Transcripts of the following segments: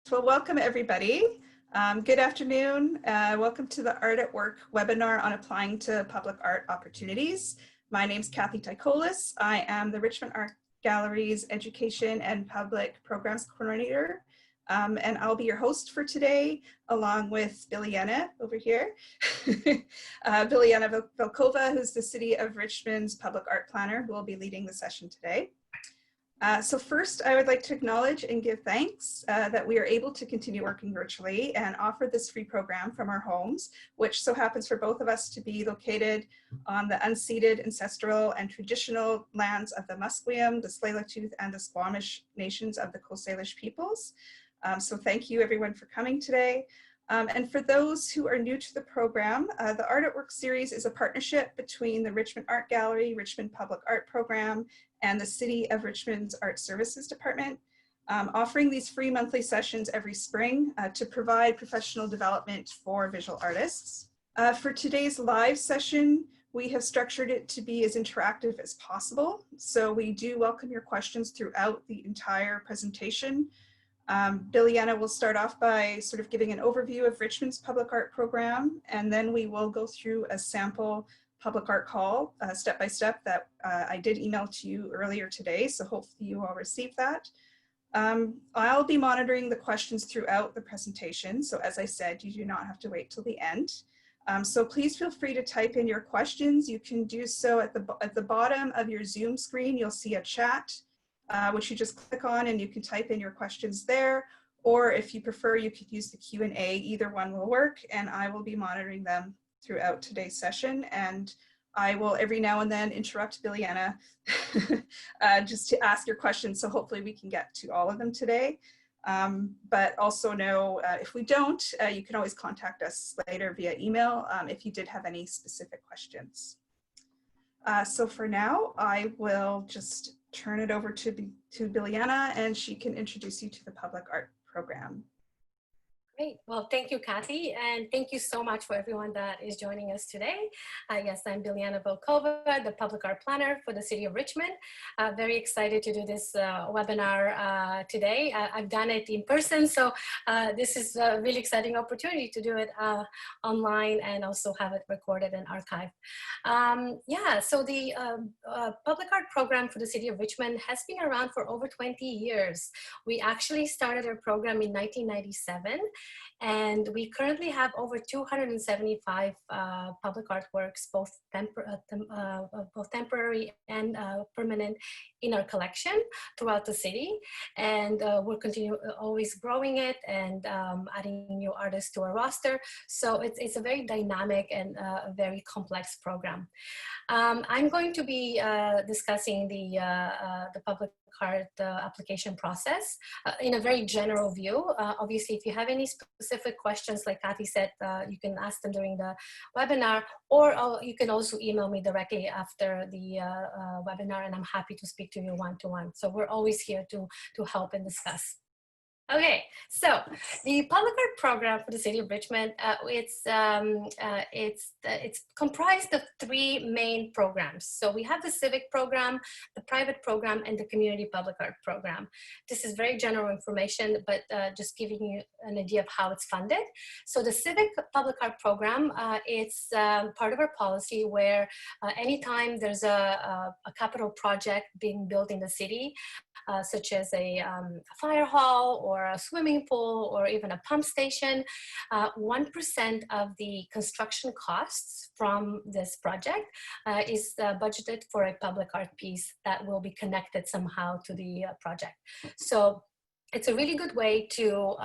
Well, welcome everybody. Good afternoon. Welcome to the Art at Work webinar on applying to public art opportunities. My name is Kathy Tykolis. I am the Richmond Art Gallery's Education and Public Programs Coordinator. And I'll be your host for today, along with Biliana over here. Biliana Velkova, who's the City of Richmond's public art planner, who will be leading the session today. So first, I would like to acknowledge and give thanks that we are able to continue working virtually and offer this free program from our homes, which so happens for both of us to be located on the unceded, ancestral, and traditional lands of the Musqueam, the Tsleil-Waututh, and the Squamish nations of the Coast Salish peoples. So thank you everyone for coming today. And for those who are new to the program, the Art at Work series is a partnership between the Richmond Art Gallery, Richmond Public Art Program, and the City of Richmond's Art Services Department, offering these free monthly sessions every spring to provide professional development for visual artists. For today's live session, we have structured it to be as interactive as possible. So we do welcome your questions throughout the entire presentation. Biliana will start off by sort of giving an overview of Richmond's public art program, and then we will go through a sample public art call step by step that I did email to you earlier today, so hopefully you all received that. I'll be monitoring the questions throughout the presentation, so as I said, you do not have to wait till the end. So please feel free to type in your questions. You can do so at the bottom of your Zoom screen. You'll see a chat, which you just click on, and you can type in your questions there. Or if you prefer, you could use the Q&A. Either one will work, and I will be monitoring them throughout today's session. And I will every now and then interrupt Biliana just to ask your questions. So hopefully we can get to all of them today. But also know if we don't, you can always contact us later via email if you did have any specific questions. So for now, I will just turn it over to Biliana, and she can introduce you to the public art program. Great. Well, thank you, Kathy, and thank you so much for everyone that is joining us today. Yes, I'm Biliana Velkova, the Public Art Planner for the City of Richmond. Very excited to do this webinar today. I've done it in person, so this is a really exciting opportunity to do it online and also have it recorded and archived. Yeah, so the Public Art Program for the City of Richmond has been around for over 20 years. We actually started our program in 1997. And we currently have over 275 public artworks, both temporary and permanent, in our collection throughout the city. And we'll continue always growing it and adding new artists to our roster. So it's a very dynamic and a very complex program. I'm going to be discussing the public art application process in a very general view. Obviously, if you have any specific questions, like Kathy said, you can ask them during the webinar, or you can also email me directly after the webinar, and I'm happy to speak to you one-to-one. So we're always here to help and discuss. Okay, so the public art program for the City of Richmond, it's comprised of three main programs. So we have the civic program, the private program, and the community public art program. This is very general information, but just giving you an idea of how it's funded. So the civic public art program, it's part of our policy where anytime there's a capital project being built in the city, such as a fire hall or a swimming pool or even a pump station, 1% of the construction costs from this project is budgeted for a public art piece that will be connected somehow to the project. So it's a really good way to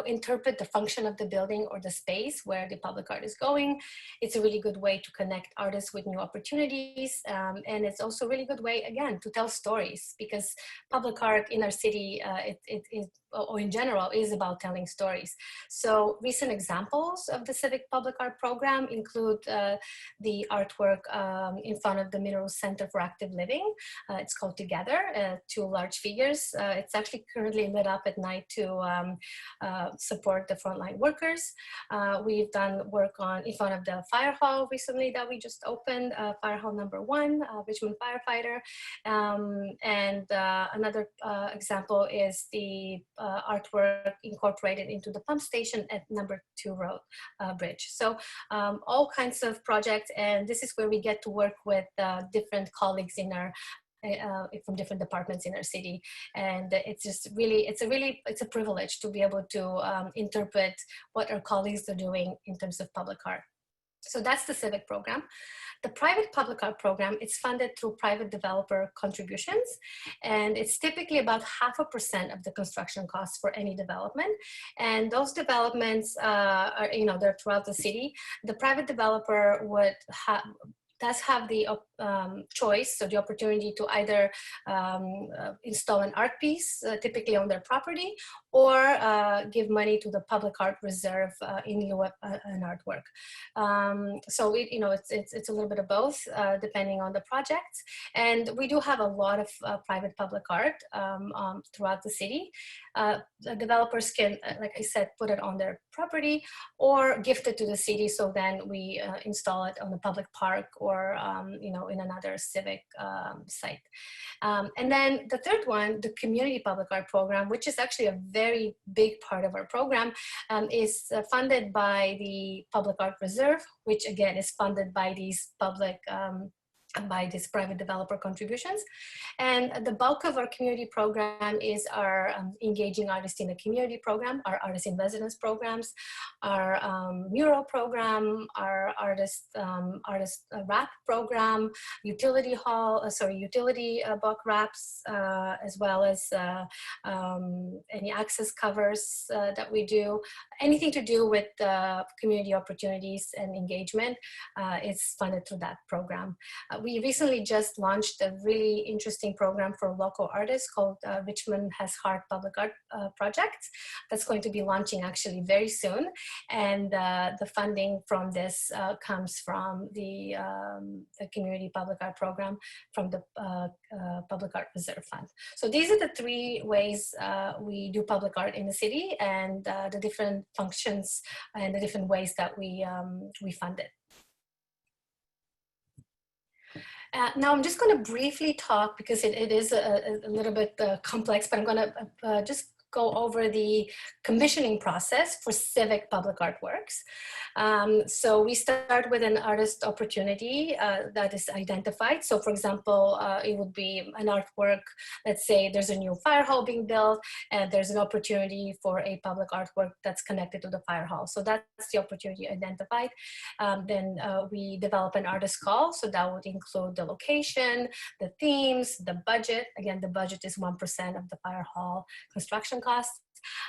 interpret the function of the building or the space where the public art is going. It's a really good way to connect artists with new opportunities. And it's also a really good way, again, to tell stories, because public art in our city, or in general, is about telling stories. So recent examples of the civic public art program include the artwork in front of the Mineral Center for Active Living. It's called Together, two large figures. It's actually currently lit up at night to support the frontline workers. We've done work in front of the fire hall recently that we just opened, Fire Hall number 1, Richmond Firefighter. And another example is the artwork incorporated into the pump station at number 2 Road Bridge. So all kinds of projects, and this is where we get to work with different colleagues in our from different departments in our city, and it's just really it's a privilege to be able to interpret what our colleagues are doing in terms of public art. So that's the civic program. The private public art program, it's funded through private developer contributions, and it's typically about 0.5% of the construction costs for any development. And those developments are, they're throughout the city. The private developer does have the choice, so the opportunity to either install an art piece, typically on their property, or give money to the public art reserve in lieu of an artwork. So it's a little bit of both, depending on the project. And we do have a lot of private public art throughout the city. The developers can, like I said, put it on their property or gift it to the city. So then we install it on a public park or in another civic site. And then the third one, the community public art program, which is actually a very big part of our program, is funded by the Public Art Reserve, which again is funded by these by these private developer contributions. And the bulk of our community program is our Engaging Artists in the Community program, our Artist in Residence programs, our mural program, our artist wrap program, utility book wraps, as well as any access covers that we do. Anything to do with community opportunities and engagement is funded through that program. We recently just launched a really interesting program for local artists called Richmond Has Heart Public Art Project. That's going to be launching actually very soon. And the funding from this comes from the Community Public Art Program from the Public Art Reserve Fund. So these are the three ways we do public art in the city, and the different functions and the different ways that we fund it. Now I'm just going to briefly talk, because it is a little bit complex, but I'm going to just go over the commissioning process for civic public artworks. So we start with an artist opportunity that is identified. So for example, it would be an artwork, let's say there's a new fire hall being built, and there's an opportunity for a public artwork that's connected to the fire hall. So that's the opportunity identified. Then we develop an artist call. So that would include the location, the themes, the budget. Again, the budget is 1% of the fire hall construction costs.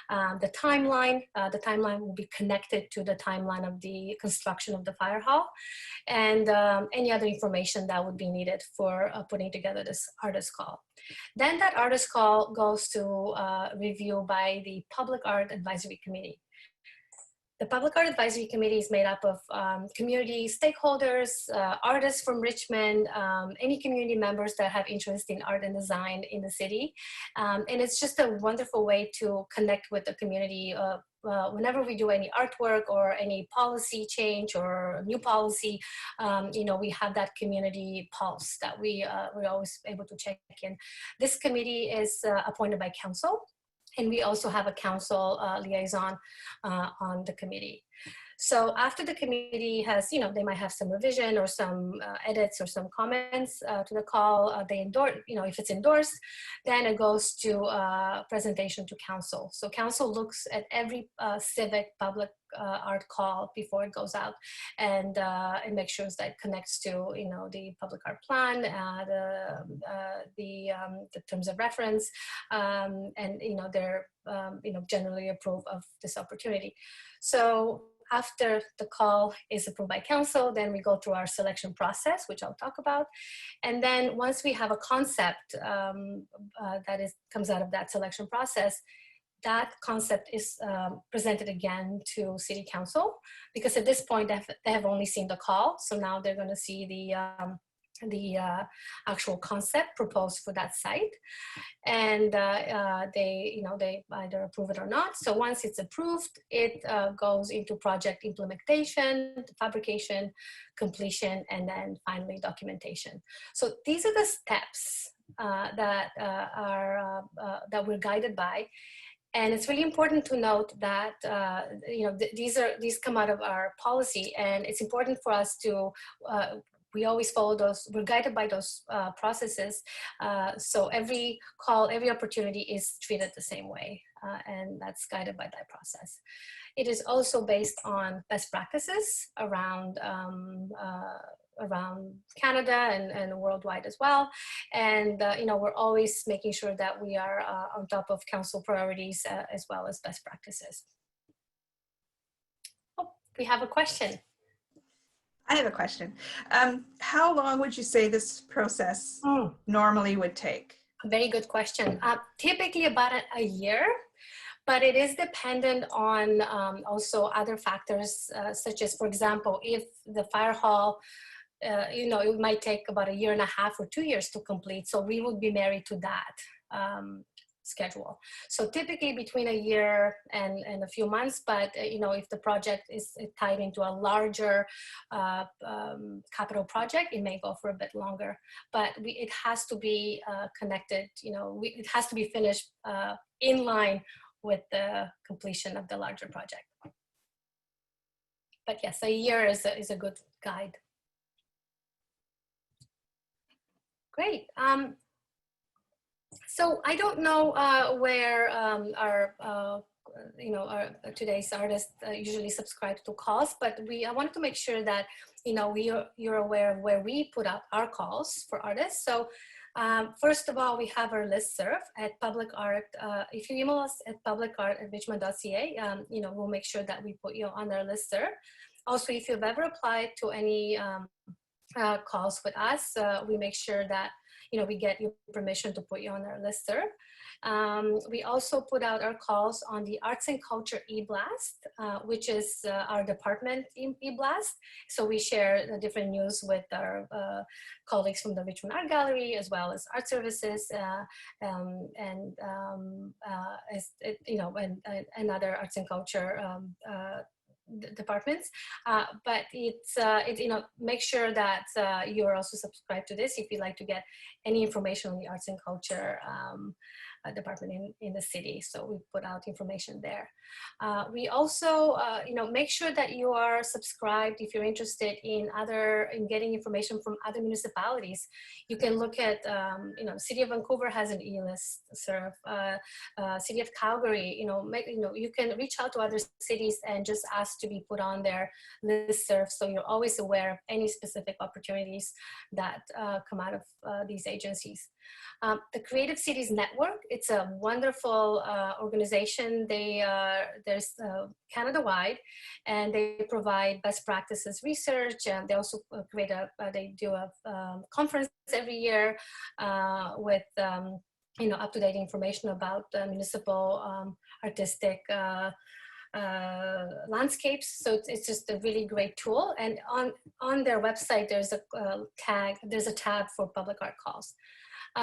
The timeline will be connected to the timeline of the construction of the fire hall, and any other information that would be needed for putting together this artist call. Then that artist call goes to review by the Public Art Advisory Committee. The Public Art Advisory Committee is made up of community stakeholders, artists from Richmond, any community members that have interest in art and design in the city. And it's just a wonderful way to connect with the community. Whenever we do any artwork or any policy change or new policy, we have that community pulse that we're always able to check in. This committee is appointed by council. And we also have a council liaison on the committee. So after the committee has, they might have some revision or some edits or some comments to the call, they endorse, if it's endorsed, then it goes to presentation to council. So council looks at every civic public art call before it goes out, and it makes sure that it connects to the public art plan, the terms of reference, and they're generally approve of this opportunity. So after the call is approved by council, then we go through our selection process, which I'll talk about. And then once we have a concept that comes out of that selection process, that concept is presented again to City Council, because at this point they have only seen the call. So now they're going to see the actual concept proposed for that site, and they either approve it or not. So once it's approved, it goes into project implementation, fabrication, completion, and then finally documentation. So these are the steps that we're guided by. And it's really important to note that these come out of our policy, and it's important for us to we always follow those. We're guided by those processes. So every call, every opportunity is treated the same way, and that's guided by that process. It is also based on best practices around Canada and worldwide as well. And we're always making sure that we are on top of council priorities as well as best practices. Oh, we have a question. I have a question. How long would you say this process normally would take? A very good question. Typically about a year, but it is dependent on also other factors, such as, for example, if the fire hall, it might take about a year and a half or 2 years to complete. So we would be married to that schedule. So typically between a year and a few months, but if the project is tied into a larger capital project, it may go for a bit longer, but it has to be connected, it has to be finished in line with the completion of the larger project. But yes, a year is a good guide. Great. So I don't know where our today's artists usually subscribe to calls, but I wanted to make sure that you're aware of where we put out our calls for artists. So first of all, we have our listserv at Public Art. If you email us at publicart@richmond.ca, we'll make sure that we put you on our listserv. Also, if you've ever applied to any calls with us, we make sure that we get your permission to put you on our listserv. We also put out our calls on the Arts and Culture e-blast, which is our department e-blast. So we share the different news with our colleagues from the Richmond Art Gallery, as well as Art Services, and other arts and culture departments, but make sure that you are also subscribed to this if you'd like to get any information on the arts and culture department in the city. So we put out information there. We also, make sure that you are subscribed if you're interested in getting information from other municipalities. You can look at, City of Vancouver has an e-list serve. City of Calgary, you can reach out to other cities and just ask to be put on their list serve, so you're always aware of any specific opportunities that come out of these agencies. The Creative Cities Network, it's a wonderful organization. There's Canada-wide, and they provide best practices research, and they also they do a conference every year with up-to-date information about municipal artistic landscapes. So it's just a really great tool. And on their website, there's a tab for public art calls.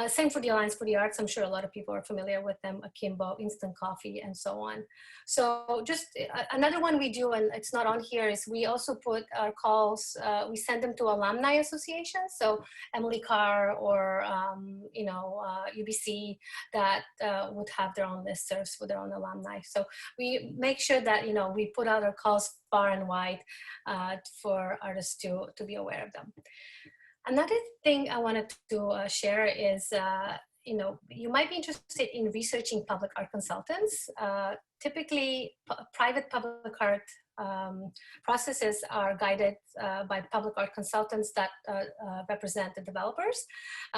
Same for the Alliance for the Arts. I'm sure a lot of people are familiar with them, Akimbo, Instant Coffee, and so on. So just another one we do, and it's not on here, is we also put our calls, we send them to alumni associations. So Emily Carr or, UBC that would have their own listservs for their own alumni. So we make sure that, we put out our calls far and wide for artists to be aware of them. Another thing I wanted to share is, you might be interested in researching public art consultants. Typically, private public art processes are guided by public art consultants that represent the developers.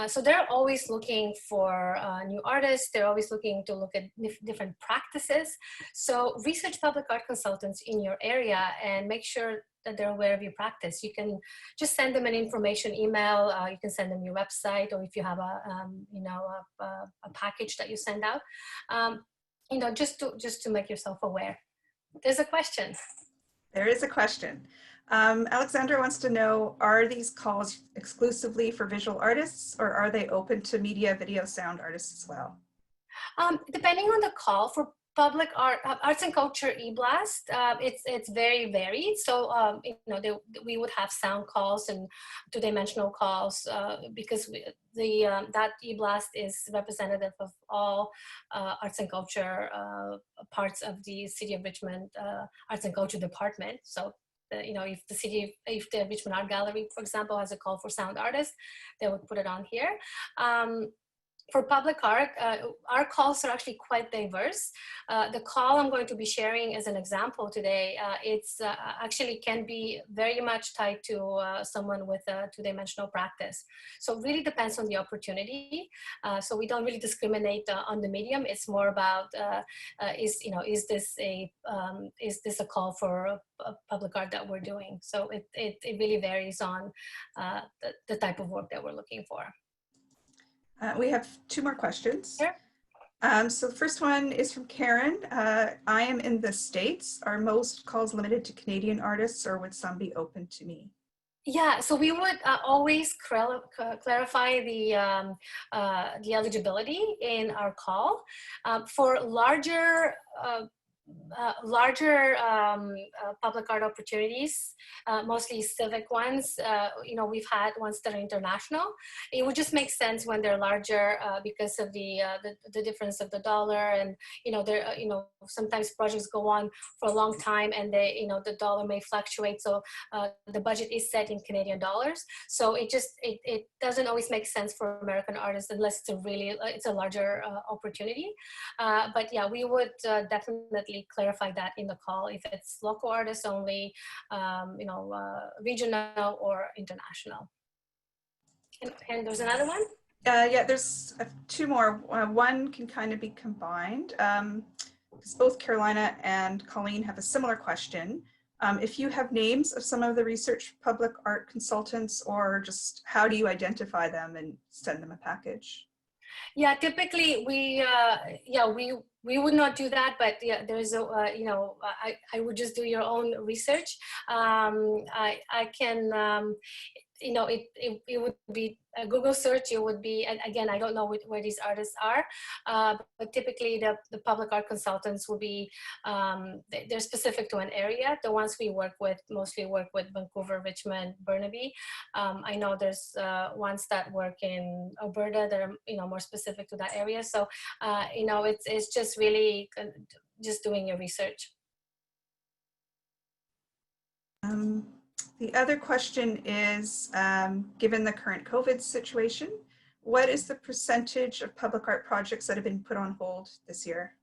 So they're always looking for new artists. They're always looking to look at different practices. So research public art consultants in your area and make sure that they're aware of your practice. You can just send them an information email. You can send them your website, or if you have a package that you send out, just to make yourself aware. There's a question. There is a question. Alexandra wants to know, are these calls exclusively for visual artists, or are they open to media, video, sound artists as well? Depending on the call, for public arts and culture e-blast, it's very varied. So we would have sound calls and two-dimensional calls because that e-blast is representative of all arts and culture parts of the City of Richmond Arts and Culture Department. So if the Richmond Art Gallery, for example, has a call for sound artists, they would put it on here. For public art, our calls are actually quite diverse. The call I'm going to be sharing as an example today, it's actually can be very much tied to someone with a two-dimensional practice. So it really depends on the opportunity. So we don't really discriminate on the medium. It's more about is this a call for public art that we're doing? So it really varies on the type of work that we're looking for. We have two more questions. Sure. So the first one is from Karen. I am in the States. Are most calls limited to Canadian artists, or would some be open to me? Yeah, so we would always clarify the eligibility in our call. For larger public art opportunities, mostly civic ones. We've had ones that are international. It would just make sense when they're larger because of the difference of the dollar, and sometimes projects go on for a long time, and the dollar may fluctuate. So the budget is set in Canadian dollars. So it doesn't always make sense for American artists unless it's a larger opportunity. But yeah, we would definitely clarify that in the call if it's local artists only, regional or international. And there's another one? Yeah, there's two more. One can kind of be combined because both Carolina and Colleen have a similar question. If you have names of some of the research public art consultants, or just how do you identify them and send them a package? Yeah, typically we would not do that, but yeah, there's I would just do your own research. I can it would be a Google search. It would be, and again, I don't know where these artists are, but typically the public art consultants will be, they're specific to an area. The ones we work with mostly work with Vancouver, Richmond, Burnaby. I know there's ones that work in Alberta that are more specific to that area. So it's just really just doing your research. The other question is, given the current COVID situation, what is the percentage of public art projects that have been put on hold this year?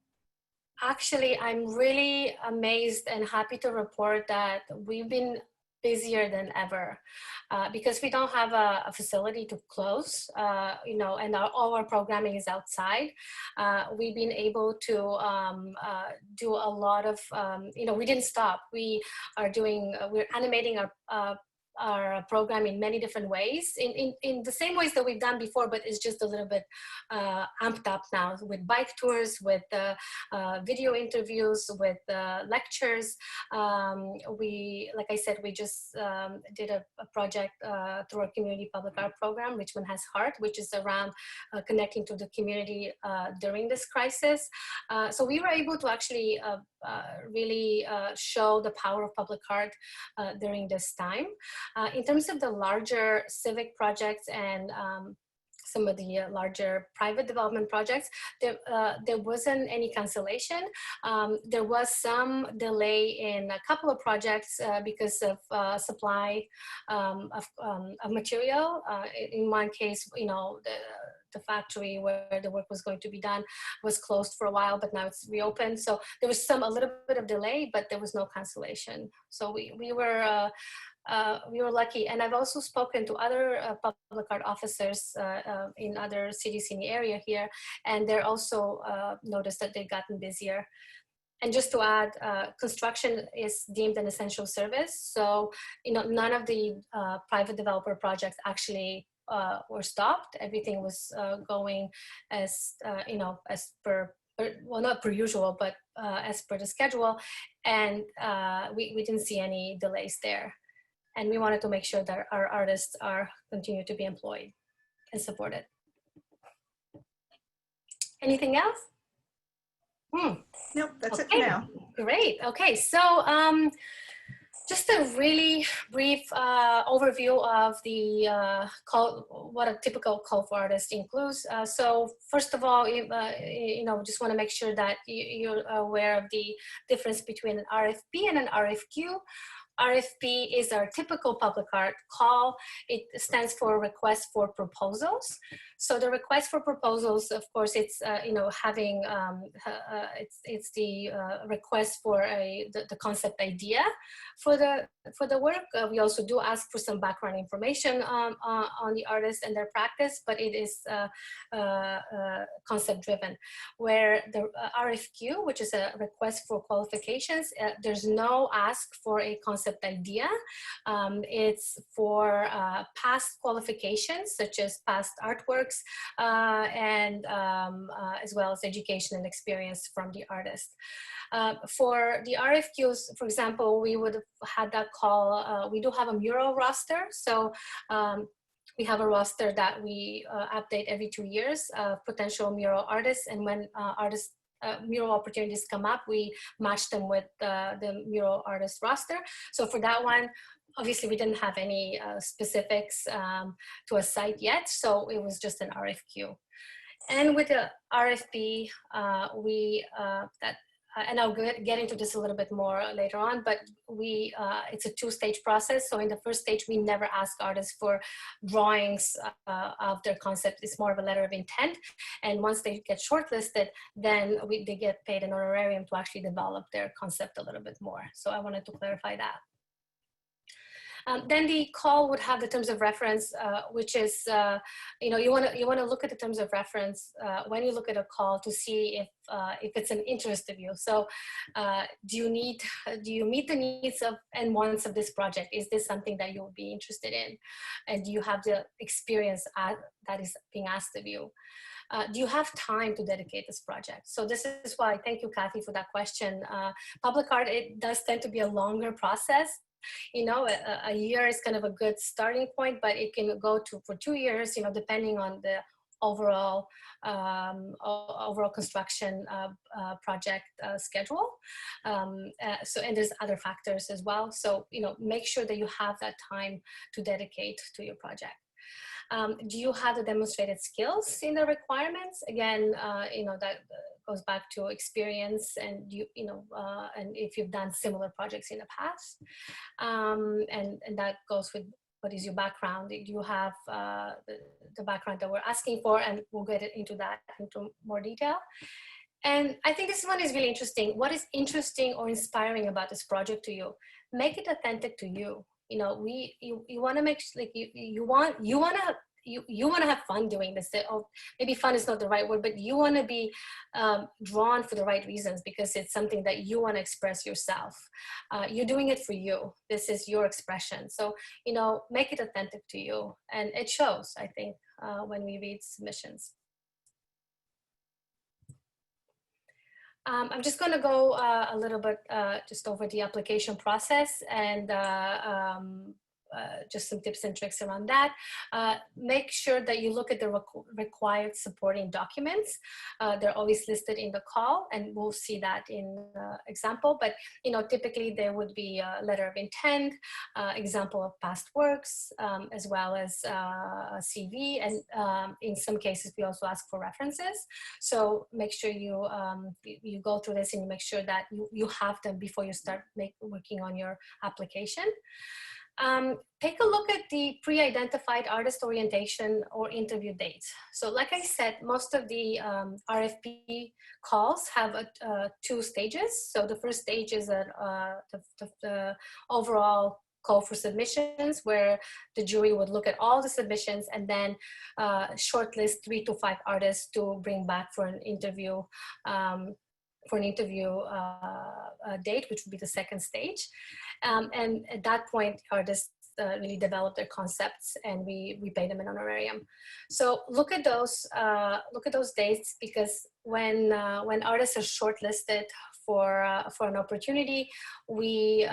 Actually, I'm really amazed and happy to report that we've been busier than ever because we don't have a facility to close, and all our programming is outside. We've been able to do a lot of, we didn't stop. We're animating our program in many different ways, in the same ways that we've done before, but it's just a little bit amped up now with bike tours, with video interviews, with lectures. Like I said, we just did a project through our community public art program, Richmond Has Heart, which is around connecting to the community during this crisis. So we were able to actually really show the power of public art during this time. In terms of the larger civic projects and some of the larger private development projects, there wasn't any cancellation. There was some delay in a couple of projects because of supply of material. In one case, the factory where the work was going to be done was closed for a while, but now it's reopened. So there was a little bit of delay, but there was no cancellation. So we were lucky. And I've also spoken to other public art officers in other cities in the area here, and they're also noticed that they've gotten busier. And just to add, construction is deemed an essential service. So, none of the private developer projects actually were stopped. Everything was going as, as per, well, not per usual, but as per the schedule. And we didn't see any delays there. And we wanted to make sure that our artists continue to be employed and supported. Anything else? Nope, that's it for now. Great. Okay, so just a really brief overview of the what a typical call for artist includes. So first of all, just want to make sure that you're aware of the difference between an RFP and an RFQ. RFP is our typical public art call. It stands for request for proposals. So the request for proposals, of course, it's having it's the request for the concept idea for the work. We also do ask for some background information on the artist and their practice, but it is concept driven. Where the RFQ, which is a request for qualifications, there's no ask for a concept idea. It's for past qualifications such as past artworks and as well as education and experience from the artist. For the RFQs, for example, we would have had that call. We do have a mural roster, so we have a roster that we update every 2 years of potential mural artists, and when mural opportunities come up, we match them with the mural artist roster. So for that one, obviously we didn't have any specifics to a site yet, so it was just an RFQ. And with the RFP, and I'll get into this a little bit more later on, but it's a two-stage process. So in the first stage, we never ask artists for drawings of their concept. It's more of a letter of intent. And once they get shortlisted, then they get paid an honorarium to actually develop their concept a little bit more. So I wanted to clarify that. Then the call would have the terms of reference, which is, you want to look at the terms of reference when you look at a call to see if it's an interest of you. So do you meet the needs of and wants of this project? Is this something that you would be interested in? And do you have the experience that is being asked of you? Do you have time to dedicate this project? So this is why, thank you, Kathy, for that question. Public art, it does tend to be a longer process. A year is kind of a good starting point, but it can go for 2 years, depending on the overall construction project schedule. And there's other factors as well. So, make sure that you have that time to dedicate to your project. Do you have the demonstrated skills in the requirements? Again, that goes back to experience and and if you've done similar projects in the past, and that goes with what is your background. Do you have the background that we're asking for? And we'll get into more detail. And I think this one is really interesting. What is interesting or inspiring about this project to you? Make it authentic to you. You want to make like you want to have fun doing this. Or maybe fun is not the right word, but you want to be drawn for the right reasons because it's something that you want to express yourself. You're doing it for you. This is your expression. So, make it authentic to you. And it shows, I think, when we read submissions. I'm just going to go a little bit just over the application process and just some tips and tricks around that. Make sure that you look at the required supporting documents. They're always listed in the call, and we'll see that in example. But typically there would be a letter of intent, example of past works, as well as a CV, and in some cases we also ask for references. So make sure you you go through this and you make sure that you have them before you start working on your application. Take a look at the pre-identified artist orientation or interview dates. So like I said, most of the RFP calls have 2 stages. So the first stage is the overall call for submissions, where the jury would look at all the submissions and then shortlist 3 to 5 artists to bring back for an interview date, which would be the second stage. And at that point, artists really develop their concepts, and we pay them an honorarium. So look at those dates, because when artists are shortlisted for an opportunity, we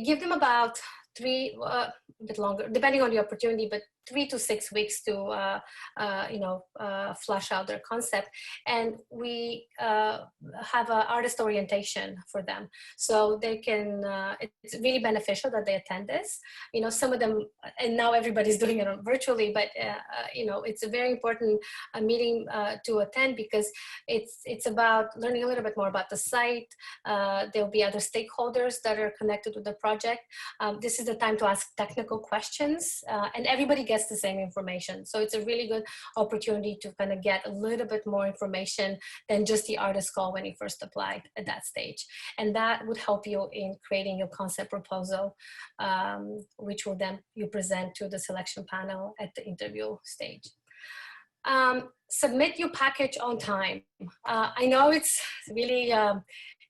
give them about a bit longer, depending on the opportunity, but 3 to 6 weeks to flush out their concept. And we have an artist orientation for them, so they can. It's really beneficial that they attend this. Some of them, and now everybody's doing it virtually, but it's a very important meeting to attend, because it's about learning a little bit more about the site. There'll be other stakeholders that are connected with the project. This is the time to ask technical questions, and everybody gets the same information. So it's a really good opportunity to kind of get a little bit more information than just the artist call when you first applied at that stage. And that would help you in creating your concept proposal, which will then you present to the selection panel at the interview stage. Submit your package on time. I know it's really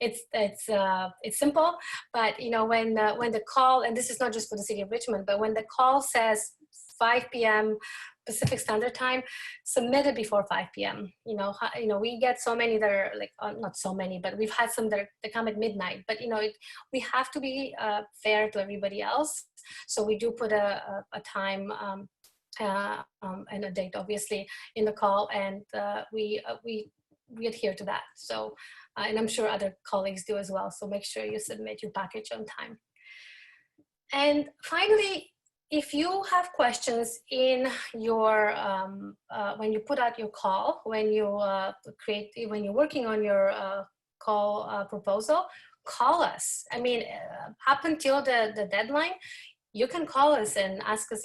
it's simple, but when the call, and this is not just for the City of Richmond, but when the call says 5 p.m. Pacific Standard Time, submit it before 5 p.m. We get so many that are like, not so many, but we've had some that come at midnight. But we have to be fair to everybody else, so we do put a time and a date, obviously, in the call, and we adhere to that. So, and I'm sure other colleagues do as well. So make sure you submit your package on time. And finally, if you have questions in your when you put out your call, when you're working on your call proposal, call us. I mean, up until the deadline, you can call us and ask us,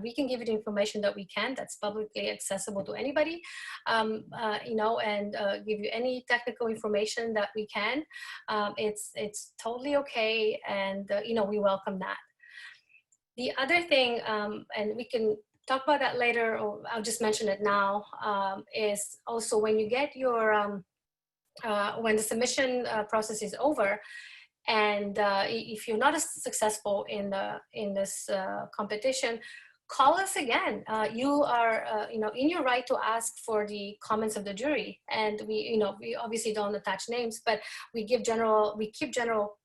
we can give you the information that we can, that's publicly accessible to anybody, and give you any technical information that we can. It's totally okay, and we welcome that. The other thing, and we can talk about that later, or I'll just mention it now, is also when you get your, when the submission process is over, and if you're not as successful in this competition, call us again. You are, in your right to ask for the comments of the jury, and we obviously don't attach names, but we keep general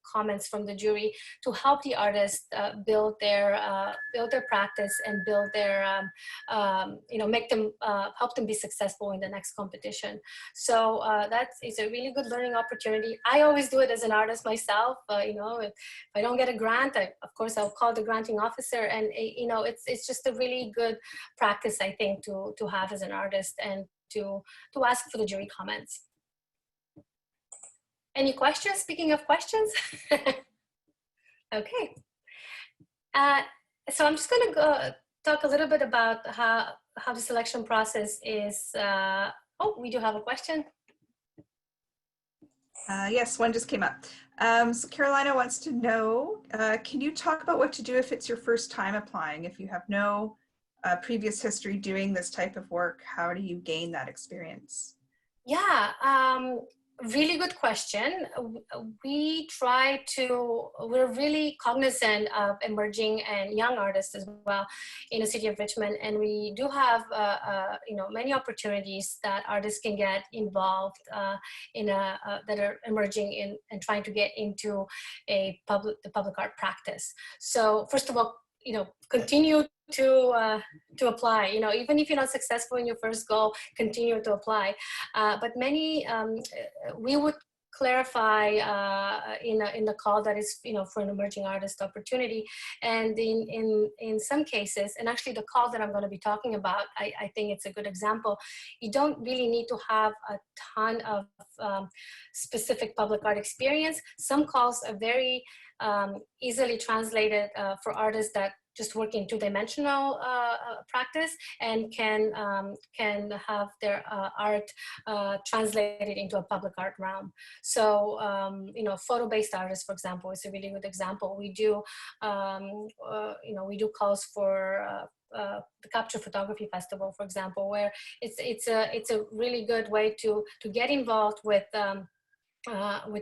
comments from the jury to help the artist build their practice and build their, make them help them be successful in the next competition. So it's a really good learning opportunity. I always do it as an artist myself. If I don't get a grant, of course I'll call the granting officer, and it's just a really good practice, I think, to have as an artist, and to ask for the jury comments. Any questions? Speaking of questions. Okay. So I'm just going to go talk a little bit about how the selection process is. Oh, we do have a question. Yes, one just came up. So Carolina wants to know, can you talk about what to do if it's your first time applying? If you have no previous history doing this type of work, how do you gain that experience? Yeah, really good question. We're really cognizant of emerging and young artists as well in the City of Richmond, and we do have many opportunities that artists can get involved that are emerging in and trying to get into the public art practice. So first of all, continue to apply. Even if you're not successful in your first goal, continue to apply. But many, we would clarify in the call that is for an emerging artist opportunity, and in some cases, and actually the call that I'm going to be talking about, I think it's a good example. You don't really need to have a ton of specific public art experience. Some calls are very easily translated for artists that just work in two-dimensional practice and can have their art translated into a public art realm. So, photo-based artists, for example, is a really good example. We do, we do calls for the Capture Photography Festival, for example, where it's a really good way to get involved with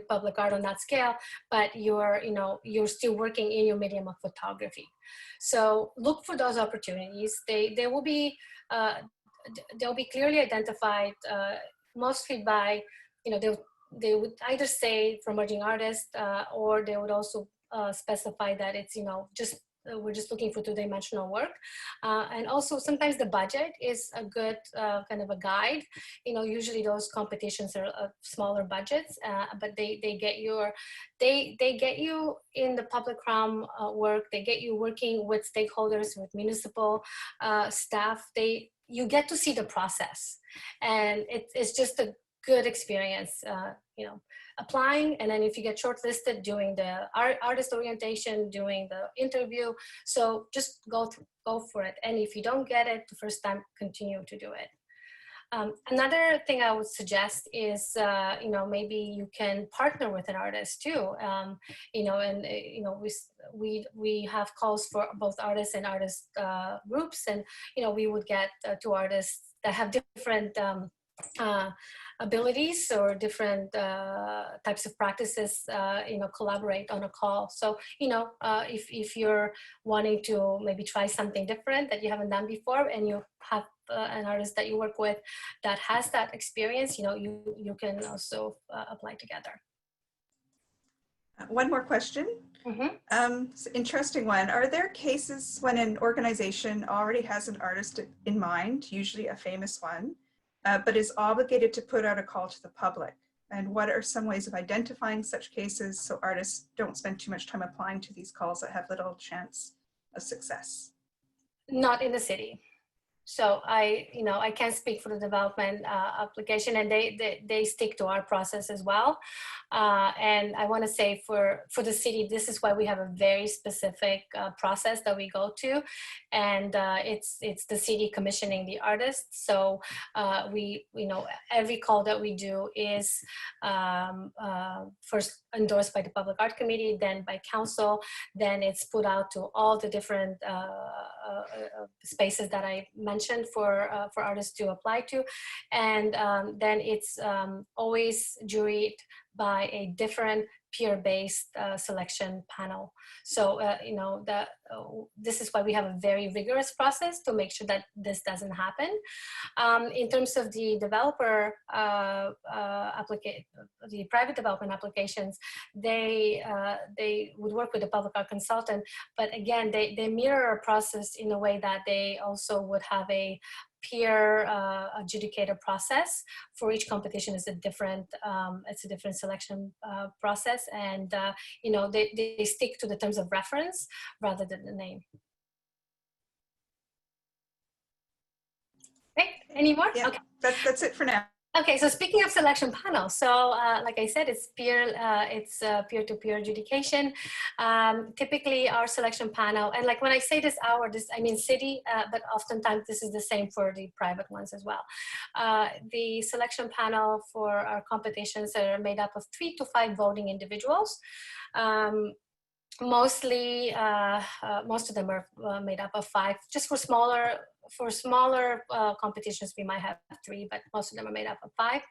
public art on that scale, but you're still working in your medium of photography. So look for those opportunities. They will be they'll be clearly identified, mostly by they would either say for emerging artists, or they would also specify that it's just we're just looking for two-dimensional work. And also sometimes the budget is a good kind of a guide. You know, usually those competitions are smaller budgets, but they get you in the public realm work. They get you working with stakeholders, with municipal staff. You get to see the process, and it's just a good experience, you know, applying. And then if you get shortlisted, doing the artist orientation, doing the interview. So just go for it. And if you don't get it the first time, continue to do it. Another thing I would suggest is, you know, maybe you can partner with an artist too. You know, and you know, we have calls for both artists and artist groups, and you know, we would get two artists that have different abilities or different types of practices, you know, collaborate on a call. So, you know, if you're wanting to maybe try something different that you haven't done before, and you have an artist that you work with that has that experience, you know, you can also apply together. One more question. It's an interesting one. Are there cases when an organization already has an artist in mind, usually a famous one, but is obligated to put out a call to the public? And what are some ways of identifying such cases so artists don't spend too much time applying to these calls that have little chance of success? Not in the city. So you know, I can't speak for the development application, and they stick to our process as well. And I want to say for the city, this is why we have a very specific process that we go to, and it's the city commissioning the artist. So you know, every call that we do is first endorsed by the Public Art Committee, then by council, then it's put out to all the different spaces that I mentioned for artists to apply to, and then it's always juried by a different peer-based selection panel. So you know, this is why we have a very rigorous process to make sure that this doesn't happen. In terms of the developer the private development applications, they would work with the public art consultant, but again, they mirror our process in a way that they also would have a peer adjudicator process. For each competition is a different selection process, and you know, they stick to the terms of reference rather than the name. Okay, any more? Yeah, okay, that's it for now. Okay, so speaking of selection panel, so like I said, it's peer-to-peer adjudication. Typically, our selection panel, and like when I say this I mean city, but oftentimes this is the same for the private ones as well. The selection panel for our competitions are made up of 3 to 5 voting individuals. Mostly, most of them are made up of 5. Just for smaller competitions, we might have 3, but most of them are made up of 5.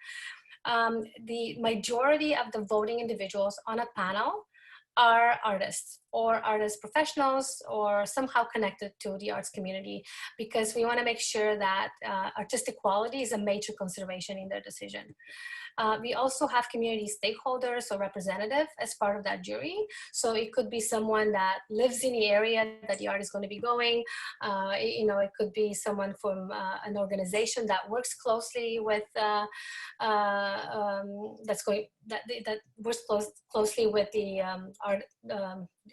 The majority of the voting individuals on a panel are artists or artist professionals or somehow connected to the arts community, because we want to make sure that artistic quality is a major consideration in their decision. We also have community stakeholders or representative as part of that jury. So it could be someone that lives in the area that the art is going to be going. You know, it could be someone from an organization that works closely with that works closely with the art,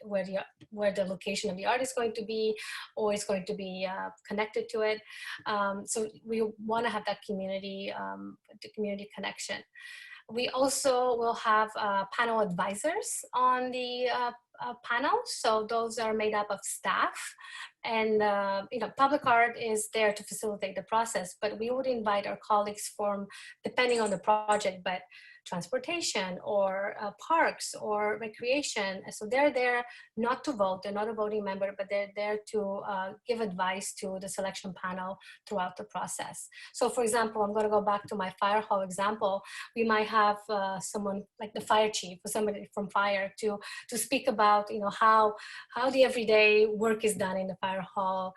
where the location of the art is going to be, or is going to be connected to it. So we want to have that community, the community connection. We also will have panel advisors on the panel. So those are made up of staff, and you know, public art is there to facilitate the process, but we would invite our colleagues from, depending on the project, but transportation or parks or recreation. So they're there not to vote, they're not a voting member, but they're there to give advice to the selection panel throughout the process. So for example, I'm going to go back to my fire hall example. We might have someone like the fire chief or somebody from fire to speak about, you know, how the everyday work is done in the fire hall,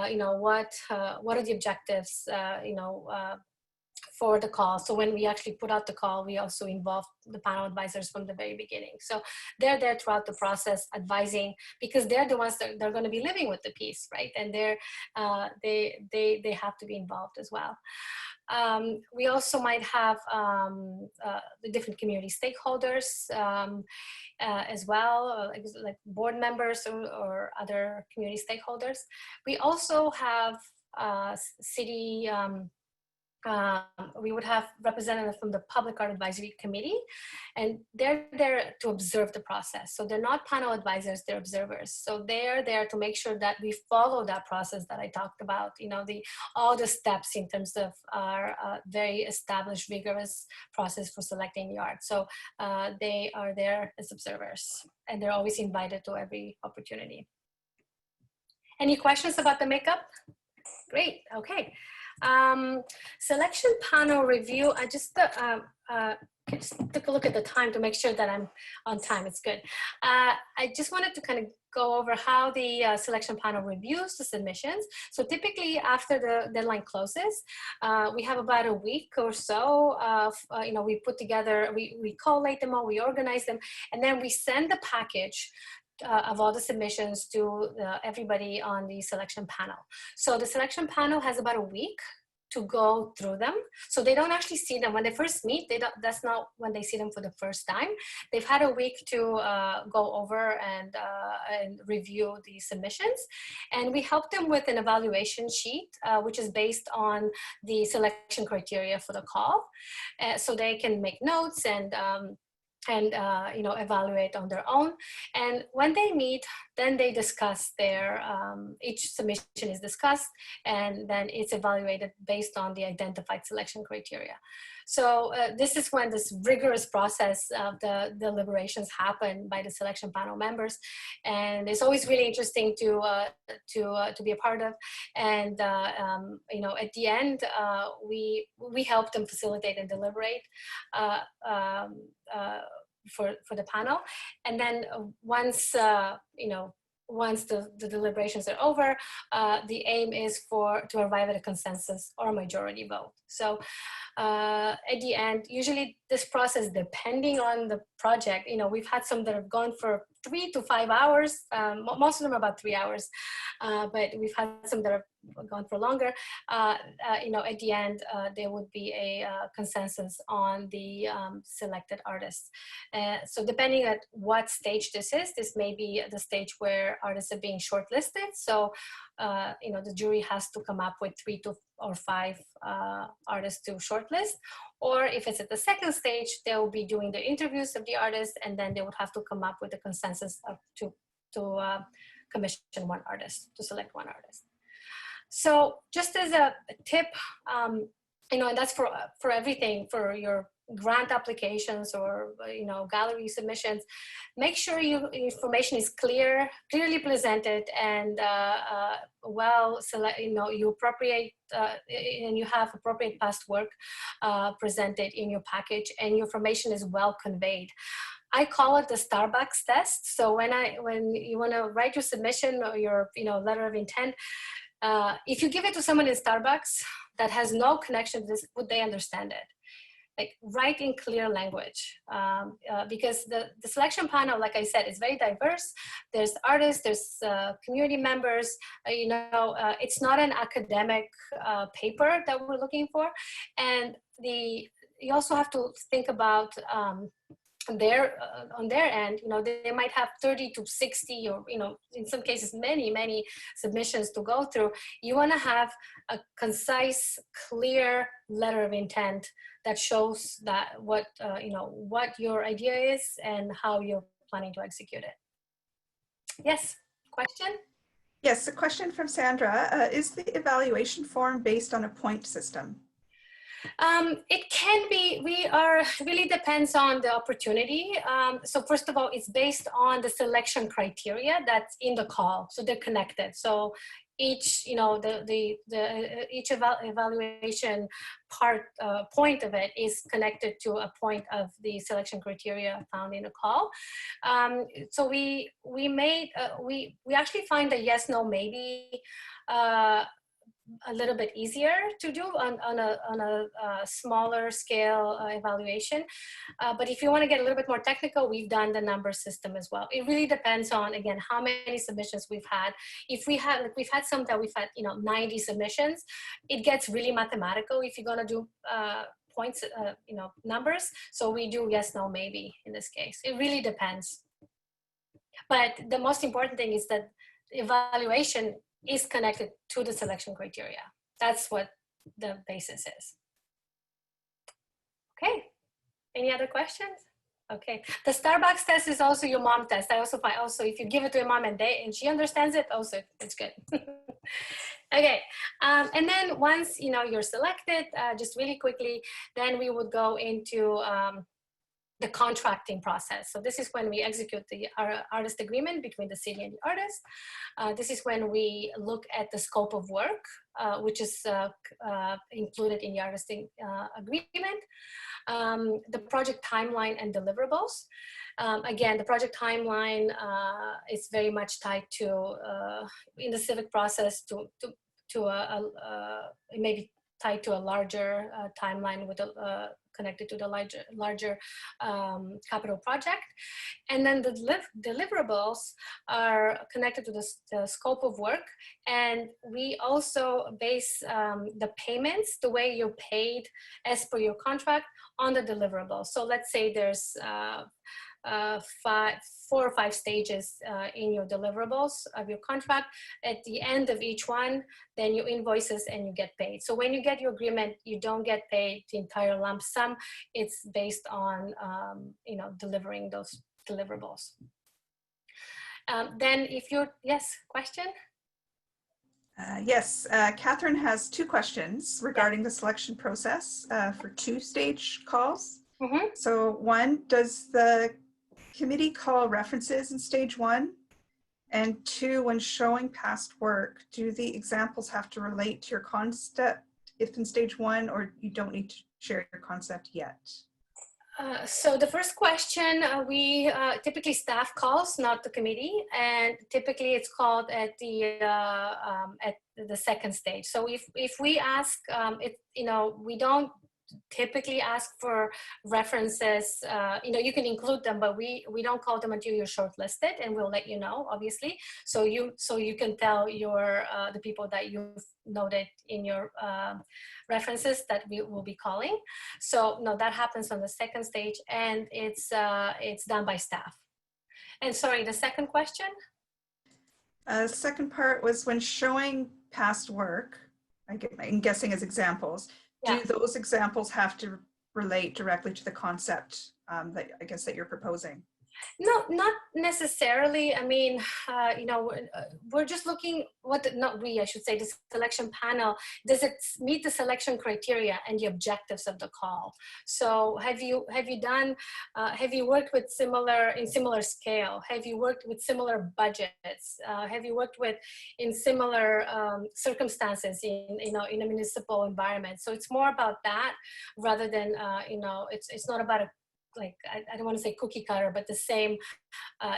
you know, what are the objectives, you know, for the call. So when we actually put out the call, we also involve the panel advisors from the very beginning. So they're there throughout the process advising, because they're the ones that they're going to be living with the piece, right? And they have to be involved as well. We also might have the different community stakeholders as well, like board members or other community stakeholders. We also have city, we would have representatives from the Public Art Advisory Committee, and they're there to observe the process. So they're not panel advisors, they're observers. So they're there to make sure that we follow that process that I talked about, you know, all the steps in terms of our very established, rigorous process for selecting the art. So they are there as observers, and they're always invited to every opportunity. Any questions about the makeup? Great, okay. Selection panel review, I just took a look at the time to make sure that I'm on time. It's good. I just wanted to kind of go over how the selection panel reviews the submissions. So typically after the deadline closes, we have about a week or so of, you know, we put together, we collate them all, we organize them, and then we send the package of all the submissions to everybody on the selection panel. So the selection panel has about a week to go through them. So they don't actually see them when they first meet. That's not when they see them for the first time. They've had a week to go over and review the submissions. And we help them with an evaluation sheet, which is based on the selection criteria for the call. So they can make notes and you know, evaluate on their own. And when they meet, then they discuss their, each submission is discussed, and then it's evaluated based on the identified selection criteria. So this is when this rigorous process of the deliberations happen by the selection panel members. And it's always really interesting to be a part of. And you know, at the end, we help them facilitate and deliberate for the panel. And then once, you know, once the deliberations are over, the aim is to arrive at a consensus or a majority vote. So at the end, usually this process, depending on the project, you know, we've had some that have gone for 3 to 5 hours. Most of them are about 3 hours, but we've had some that have gone for longer. You know, at the end, there would be a consensus on the selected artists. So depending at what stage this is, this may be the stage where artists are being shortlisted. So, you know, the jury has to come up with 3 or 5 artists to shortlist. Or if it's at the second stage, they'll be doing the interviews of the artists, and then they would have to come up with a consensus to commission one artist, to select one artist. So just as a tip, you know, and that's for everything, for your grant applications or, you know, gallery submissions, make sure your information is clearly presented, and well select, you know, you appropriate and you have appropriate past work presented in your package, and your information is well conveyed. I call it the Starbucks test. So when you want to write your submission or your, you know, letter of intent, if you give it to someone in Starbucks that has no connection to this, would they understand it? Like, write in clear language, because the selection panel, like I said, is very diverse. There's artists, there's community members, you know, it's not an academic paper that we're looking for. And you also have to think about on their end, you know, they might have 30 to 60, or, you know, in some cases, many submissions to go through. You want to have a concise, clear letter of intent that shows that what, you know, what your idea is and how you're planning to execute it. Yes, question? Yes, a question from Sandra. Is the evaluation form based on a point system? It can be. Really depends on the opportunity. So first of all, it's based on the selection criteria that's in the call. So they're connected. So each, you know, each evaluation point of it is connected to a point of the selection criteria found in the call. So we actually find a yes, no, maybe a little bit easier to do on a smaller scale evaluation. But if you want to get a little bit more technical, we've done the number system as well. It really depends on, again, how many submissions we've had. If we have, like we've had some that we've had, 90 submissions, it gets really mathematical if you're going to do points, numbers. So we do yes, no, maybe in this case. It really depends. But the most important thing is that evaluation is connected to the selection criteria. That's what the basis is. Okay, any other questions? Okay, the Starbucks test is also your mom test. I also find if you give it to your mom and she understands it, also it's good. Okay, and then once you're selected, just really quickly, then we would go into the contracting process. So this is when we execute the artist agreement between the city and the artist. This is when we look at the scope of work, which is included in the artist agreement, the project timeline and deliverables. Again, the project timeline is very much tied to, in the civic process, it may be tied to a larger timeline with connected to the larger capital project. And then the deliverables are connected to the scope of work. And we also base the payments, the way you're paid as per your contract, on the deliverables. So let's say there's 4 or 5 stages in your deliverables of your contract. At the end of each one, then you invoices and you get paid. So when you get your agreement, you don't get paid the entire lump sum. It's based on delivering those deliverables. Then if you're, yes, question? Yes, Catherine has 2 questions regarding the selection process for 2-stage calls. Mm-hmm. So 1, does the committee call references in stage 1? And 2, when showing past work, do the examples have to relate to your concept if in stage 1, or you don't need to share your concept yet? So the first question, we typically staff calls, not the committee, and typically it's called at the second stage. So if we ask, we don't typically ask for references. You can include them, but we don't call them until you're shortlisted, and we'll let you know, obviously. So you can tell your the people that you've noted in your references that we will be calling. So no, that happens on the second stage, and it's done by staff. And sorry, the second question? Second part was when showing past work, I'm guessing as examples, do those examples have to relate directly to the concept that you're proposing? No, not necessarily. I mean, we're just looking I should say, the selection panel, does it meet the selection criteria and the objectives of the call? So have you worked with similar scale? Have you worked with similar budgets? Have you worked in similar circumstances in a municipal environment? So it's more about that rather than, it's not about I don't want to say cookie cutter, but the same,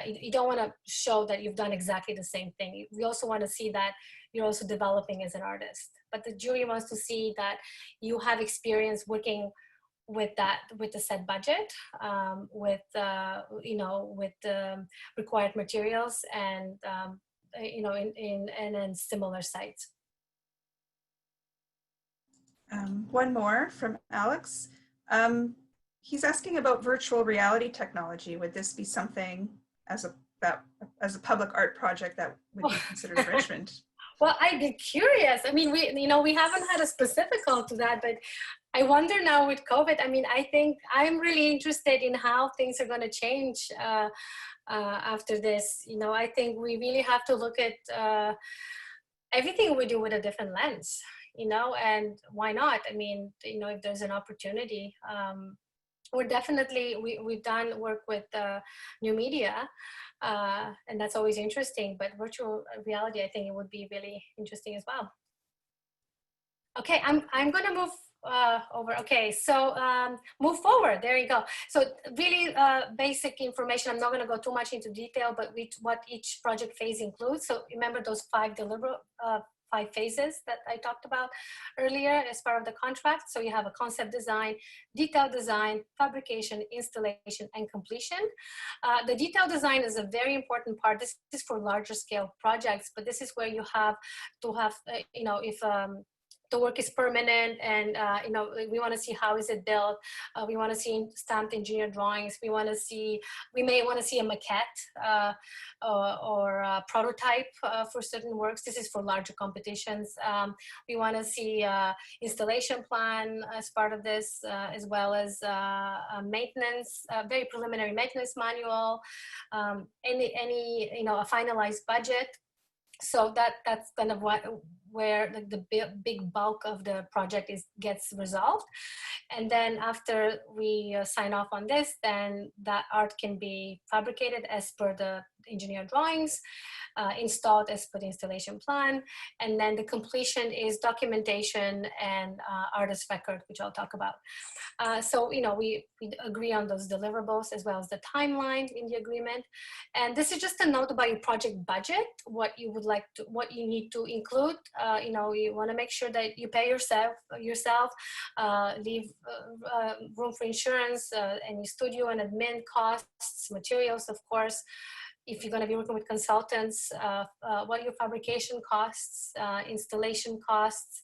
you don't want to show that you've done exactly the same thing. We also want to see that you're also developing as an artist. But the jury wants to see that you have experience working with the set budget, with the required materials and, in similar sites. One more from Alex. He's asking about virtual reality technology. Would this be something as a public art project that would be considered in Richmond? Well, I'd be curious. I mean, we haven't had a specific call to that, but I wonder now with COVID. I mean, I think I'm really interested in how things are going to change after this. I think we really have to look at everything we do with a different lens. And why not? I mean, if there's an opportunity. We're definitely, we've done work with new media, and that's always interesting, but virtual reality, I think it would be really interesting as well. Okay, I'm gonna move over. Okay, so move forward, there you go. So really basic information. I'm not gonna go too much into detail, but what each project phase includes. So remember those 5 phases that I talked about earlier as part of the contract. So you have a concept design, detailed design, fabrication, installation, and completion. The detailed design is a very important part. This is for larger scale projects, but this is where you have to have, if the work is permanent and, we want to see how is it built. We want to see stamped engineer drawings. We may want to see a maquette or a prototype for certain works. This is for larger competitions. We want to see installation plan as part of this, as well as a maintenance, very preliminary maintenance manual, a finalized budget. So that's kind of where the big bulk of the project gets resolved. And then after we sign off on this, then that art can be fabricated as per the engineer drawings, installed as per the installation plan. And then the completion is documentation and artist record, which I'll talk about. So, we agree on those deliverables as well as the timeline in the agreement. And this is just a note about your project budget, what you need to include. You want to make sure that you pay yourself, leave room for insurance, any studio and admin costs, materials, of course. If you're going to be working with consultants, what are your fabrication costs, installation costs.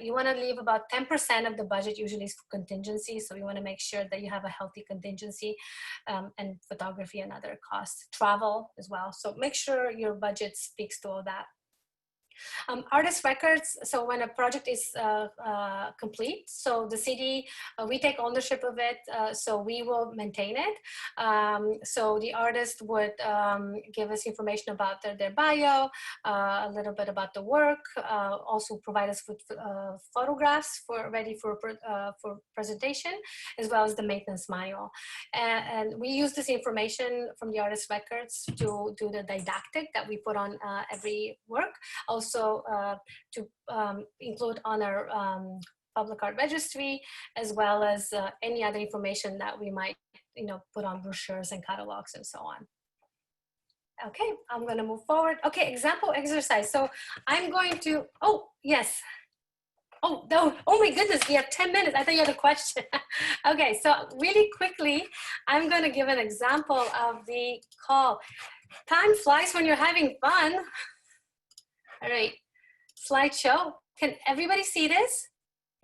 You want to leave about 10% of the budget usually is for contingency. So you want to make sure that you have a healthy contingency, and photography and other costs, travel as well. So make sure your budget speaks to all that. Artist records, so when a project is complete, so the city, we take ownership of it, so we will maintain it. So the artist would give us information about their bio, a little bit about the work, also provide us with photographs ready for presentation, as well as the maintenance manual. And we use this information from the artist records to do the didactic that we put on every work. Also to include on our public art registry, as well as any other information that we might put on brochures and catalogs and so on. Okay, I'm going to move forward. Okay, example exercise. So I'm going to, oh, yes. Oh, no. Oh my goodness, we have 10 minutes. I thought you had a question. Okay, so really quickly, I'm going to give an example of the call. Time flies when you're having fun. All right, slideshow. Can everybody see this?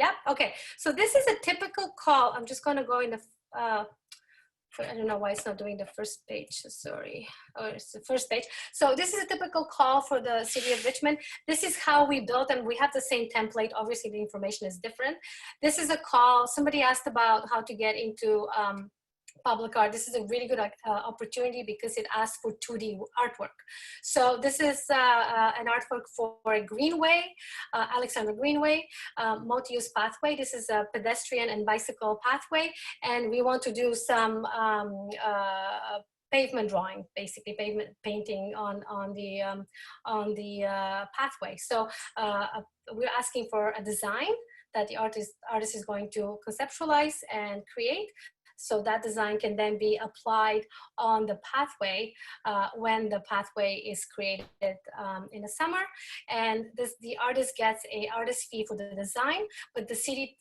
Yeah, okay. So this is a typical call. I'm just gonna go in the, I don't know why it's not doing the first page, sorry. Oh, it's the first page. So this is a typical call for the City of Richmond. This is how we built, and we have the same template. Obviously the information is different. This is a call, somebody asked about how to get into public art. This is a really good opportunity because it asks for 2D artwork. So this is an artwork for a greenway, Alexander Greenway, multi-use pathway. This is a pedestrian and bicycle pathway, and we want to do some pavement drawing, basically pavement painting on the pathway. So we're asking for a design that the artist is going to conceptualize and create. So that design can then be applied on the pathway when the pathway is created in the summer. And the artist gets an artist fee for the design, but the city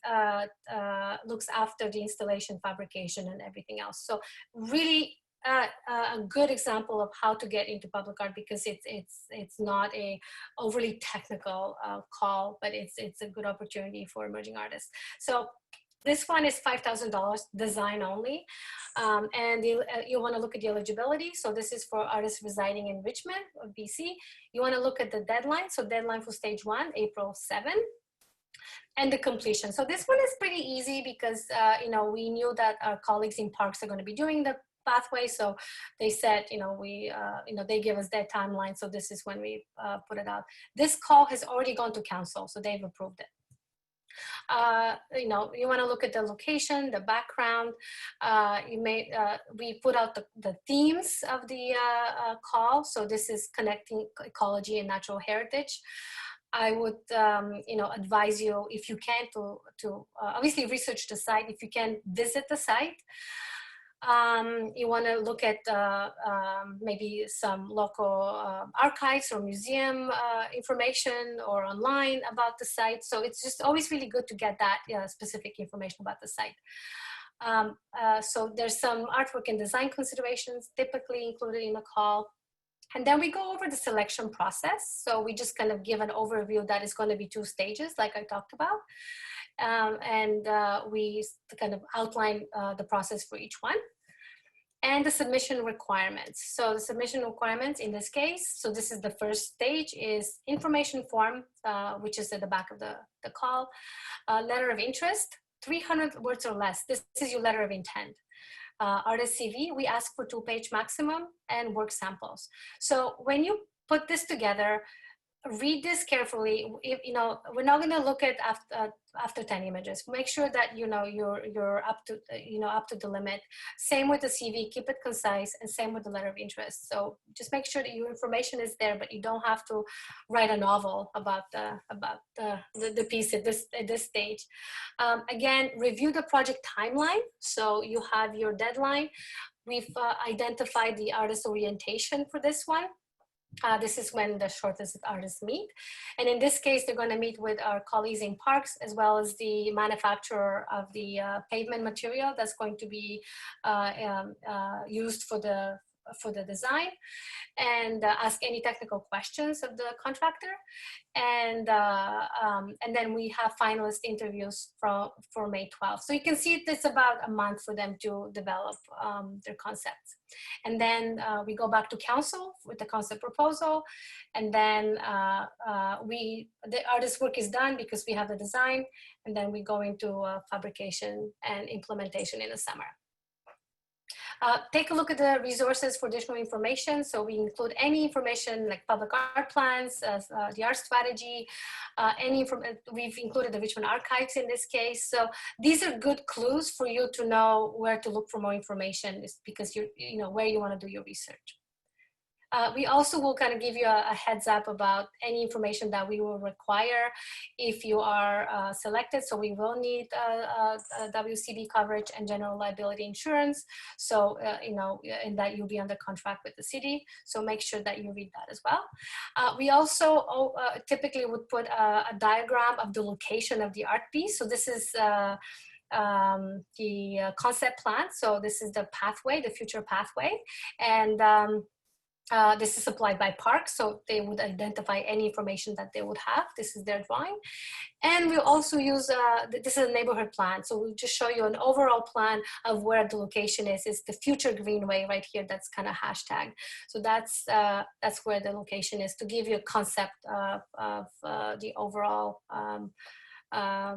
looks after the installation, fabrication, and everything else. So really a good example of how to get into public art, because it's not a overly technical call, but it's a good opportunity for emerging artists. So this one is $5,000 design only, and you want to look at the eligibility. So this is for artists residing in Richmond or BC. You want to look at the deadline. So deadline for stage 1, April 7, and the completion. So this one is pretty easy because we knew that our colleagues in parks are going to be doing the pathway. So they said, they give us their timeline. So this is when we put it out. This call has already gone to council, so they've approved it. You want to look at the location, the background. We put out the themes of the call. So this is connecting ecology and natural heritage. I would, advise you, if you can, to obviously research the site. If you can, visit the site. You want to look at maybe some local archives or museum information or online about the site. So it's just always really good to get that specific information about the site. So there's some artwork and design considerations typically included in the call. And then we go over the selection process. So we just kind of give an overview that is going to be 2 stages, like I talked about. We kind of outline the process for each one. And the submission requirements. So the submission requirements in this case, so this is the first stage, is information form, which is at the back of the call, letter of interest, 300 words or less. This is your letter of intent. Artist CV, we ask for 2-page maximum, and work samples. So when you put this together, read this carefully. If, we're not going to look at after 10 images. Make sure that you're up to the limit. Same with the CV, keep it concise, and same with the letter of interest. So just make sure that your information is there, but you don't have to write a novel about the piece at this stage. Again, review the project timeline. So you have your deadline. We've identified the artist orientation for this one. This is when the shortlisted artists meet. And in this case, they're going to meet with our colleagues in parks, as well as the manufacturer of the pavement material that's going to be used for the design, and ask any technical questions of the contractor. And then we have finalist interviews for May 12th. So you can see it's about a month for them to develop their concepts. And then we go back to council with the concept proposal. And then the artist's work is done because we have the design. And then we go into fabrication and implementation in the summer. Take a look at the resources for additional information. So we include any information like public art plans, the art strategy, we've included the Richmond archives in this case. So these are good clues for you to know where to look for more information, because where you want to do your research. We also will kind of give you a heads up about any information that we will require if you are selected. So we will need WCB coverage and general liability insurance. So, and that you'll be under contract with the city. So make sure that you read that as well. We also typically would put a diagram of the location of the art piece. So this is the concept plan. So this is the pathway, the future pathway. And this is supplied by Parks, so they would identify any information that they would have. This is their drawing. And we'll also use, this is a neighborhood plan. So we'll just show you an overall plan of where the location is. It's the future greenway right here. That's kind of hashtag. So that's where the location is, to give you a concept of the overall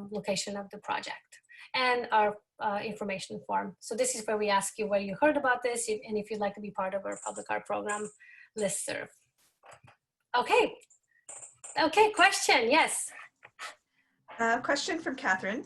location of the project. And our information form. So this is where we ask you where you heard about this, and if you'd like to be part of our public art program listserv. Okay, question, yes. Question from Catherine.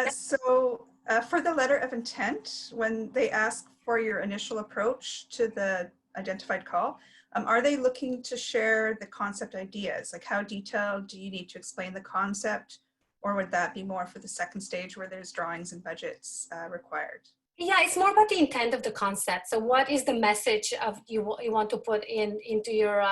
So for the letter of intent, when they ask for your initial approach to the identified call, are they looking to share the concept ideas? Like, how detailed do you need to explain the concept? Or would that be more for the second stage where there's drawings and budgets required? Yeah, it's more about the intent of the concept. So what is the message of you want to put into your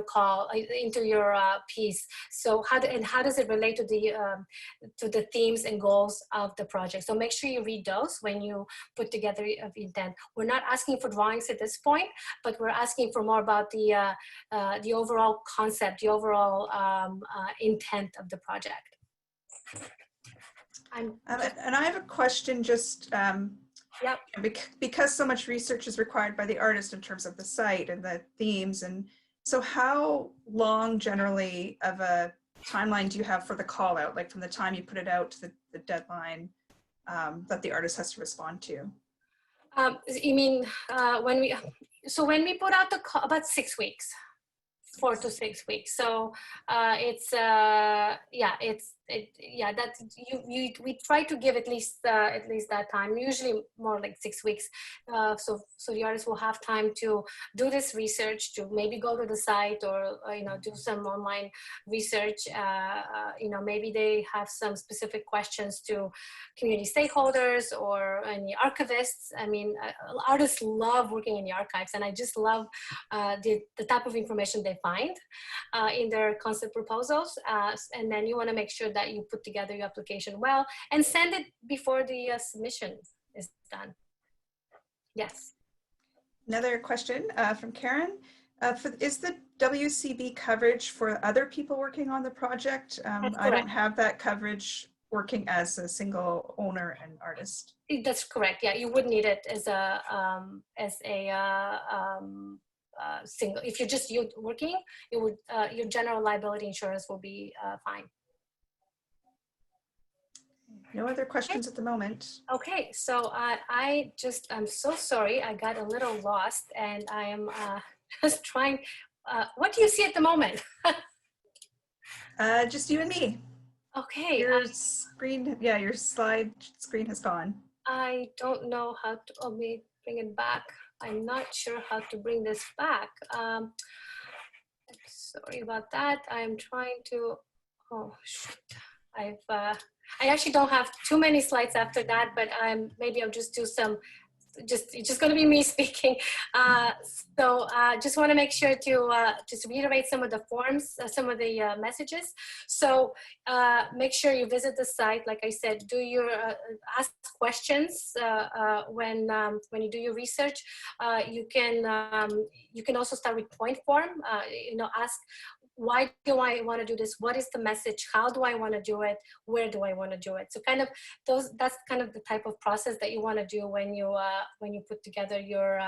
call, into your piece? So how does it relate to the themes and goals of the project? So make sure you read those when you put together of intent. We're not asking for drawings at this point, but we're asking for more about the overall concept, the overall intent of the project. And I have a question, just because so much research is required by the artist in terms of the site and the themes. And so how long generally of a timeline do you have for the call out, like from the time you put it out to the deadline that the artist has to respond to? You mean when we put out the call, about 6 weeks. 4 to 6 weeks. So it's yeah, that we try to give at least that time, usually more like 6 weeks. So the artist will have time to do this research, to maybe go to the site, or do some online research. Maybe they have some specific questions to community stakeholders or any archivists. I mean, artists love working in the archives, and I just love the type of information they find in their concept proposals. And then you want to make sure that you put together your application well and send it before the submission is done. Yes. Another question from Karen. Is the WCB coverage for other people working on the project? I don't have that coverage working as a single owner and artist. That's correct. Yeah, you would need it as a single. If you're just working, you would your general liability insurance will be fine. No other questions at the moment. Okay, so I'm so sorry. I got a little lost, and I am just trying. What do you see at the moment? Just you and me. Okay. Your screen, yeah, your slide screen has gone. I don't know how to, let me bring it back. I'm not sure how to bring this back. Sorry about that. I'm trying to, oh, shoot. I actually don't have too many slides after that, but maybe I'll just do some, it's just going to be me speaking. So just want to make sure to just reiterate some of the forms, some of the messages. So make sure you visit the site. Like I said, do your ask questions when you do your research. You can also start with point form. Ask, why do I want to do this? What is the message? How do I want to do it? Where do I want to do it? So kind of that's kind of the type of process that you want to do when you put together your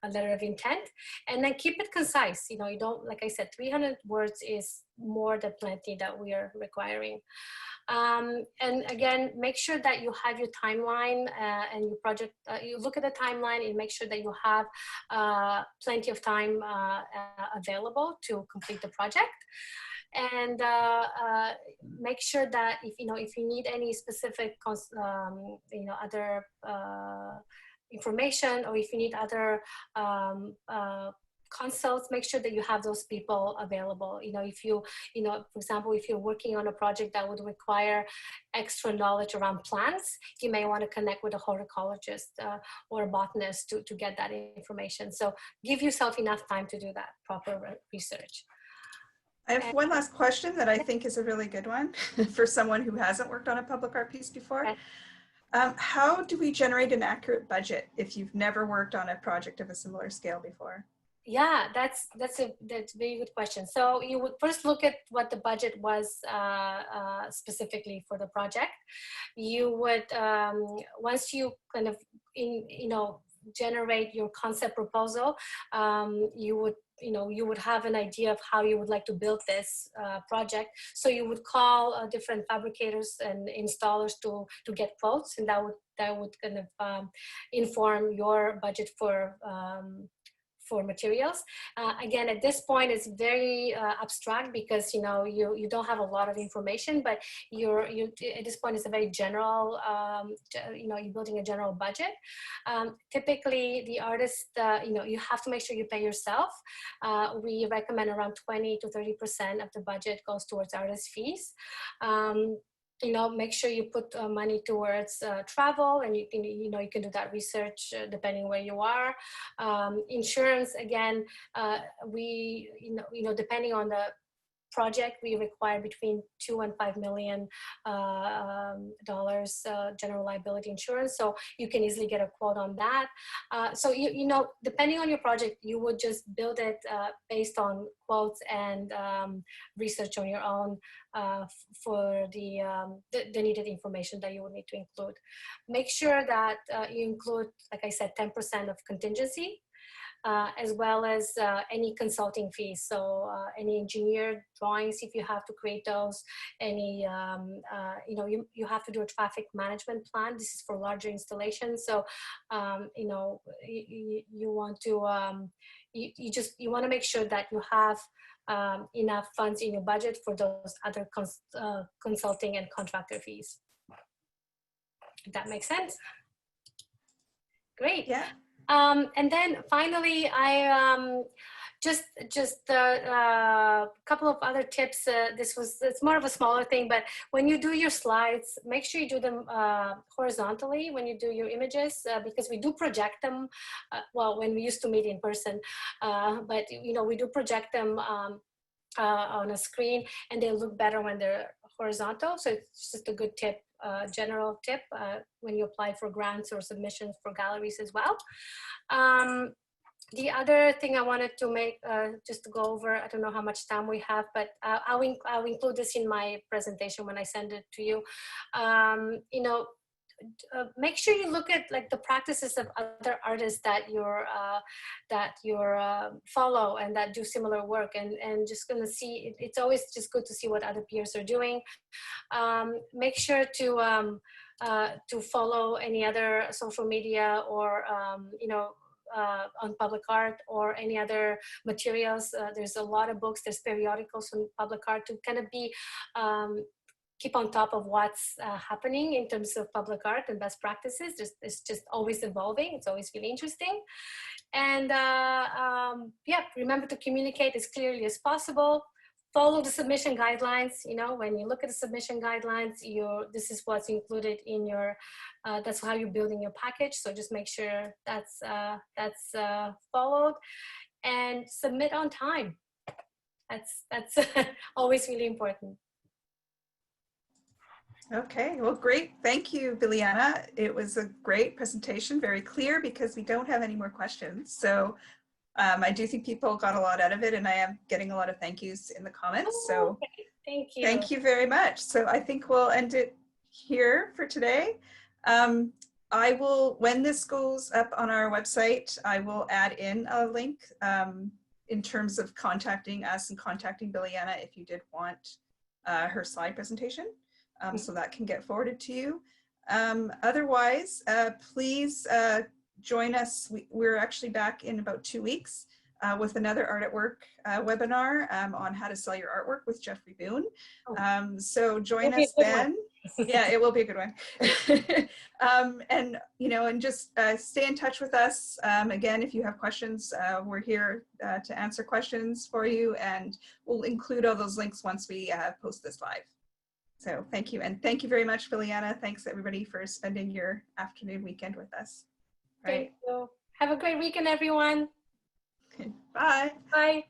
letter of intent, and then keep it concise. You don't, like I said, 300 words is more than plenty that we are requiring. And again, make sure that you have your timeline and your project, you look at the timeline and make sure that you have plenty of time available to complete the project. And make sure that if you need any specific other information, or if you need other consults, make sure that you have those people available. If you, for example, if you're working on a project that would require extra knowledge around plants, you may want to connect with a horticulturist or a botanist to get that information. So give yourself enough time to do that proper research. I have one last question that I think is a really good one for someone who hasn't worked on a public art piece before. How do we generate an accurate budget if you've never worked on a project of a similar scale before? Yeah, that's a very good question. So you would first look at what the budget was specifically for the project. You would once you kind of generate your concept proposal, you would have an idea of how you would like to build this project. So you would call different fabricators and installers to get quotes, and that would kind of inform your budget for materials. Again, at this point, it's very abstract because you don't have a lot of information, but at this point it's a very general. You're building a general budget. Typically, the artist, you have to make sure you pay yourself. We recommend around 20 to 30% of the budget goes towards artist fees. Make sure you put money towards travel, and you can do that research depending where you are. Insurance, again, we depending on the project, we require between $2 and $5 million general liability insurance. So you can easily get a quote on that. So depending on your project, you would just build it based on quotes and research on your own for the needed information that you would need to include. Make sure that you include, like I said, 10% of contingency. as well as any consulting fees. So any engineered drawings, if you have to create those, any, you know, you have to do a traffic management plan. This is for larger installations. So, you know, you want to, you want to make sure that you have enough funds in your budget for those other consulting and contractor fees. If that makes sense. Great. Yeah. And then finally, I just a couple of other tips. It's more of a smaller thing, but when you do your slides, make sure you do them horizontally when you do your images, because we do project them. Well, when we used to meet in person, but you know, we do project them on a screen, and they look better when they're horizontal. So it's just a good tip, general tip when you apply for grants or submissions for galleries as well. The other thing I wanted to make, just to go over, I don't know how much time we have, but I'll include this in my presentation when I send it to you. You know, make sure you look at like the practices of other artists that you're follow and that do similar work, and just gonna see, it's always just good to see what other peers are doing. Make sure to follow any other social media or you know, on public art or any other materials. There's a lot of books, there's periodicals on public art to kind of be keep on top of what's happening in terms of public art and best practices. It's just always evolving. It's always really interesting. And yeah, remember to communicate as clearly as possible. Follow the submission guidelines. You know, when you look at the submission guidelines, this is what's included in your, that's how you're building your package. So just make sure that's followed, and submit on time. That's always really important. Okay, well, great. Thank you, Biliana. It was a great presentation, very clear, because we don't have any more questions. So I do think people got a lot out of it, and I am getting a lot of thank yous in the comments. So thank you. Thank you very much. So I think we'll end it here for today. I will, when this goes up on our website, I will add in a link in terms of contacting us and contacting Biliana if you did want her slide presentation. So that can get forwarded to you. Otherwise, please join us. We're actually back in about 2 weeks with another Art at Work webinar on how to sell your artwork with Jeffrey Boone. So join us then. Yeah, it will be a good one. And you know, and just stay in touch with us. Again, if you have questions, we're here to answer questions for you, and we'll include all those links once we post this live. So thank you. And thank you very much, Biliana. Thanks everybody for spending your afternoon weekend with us. Thank you. Have a great weekend, everyone. Bye. Bye.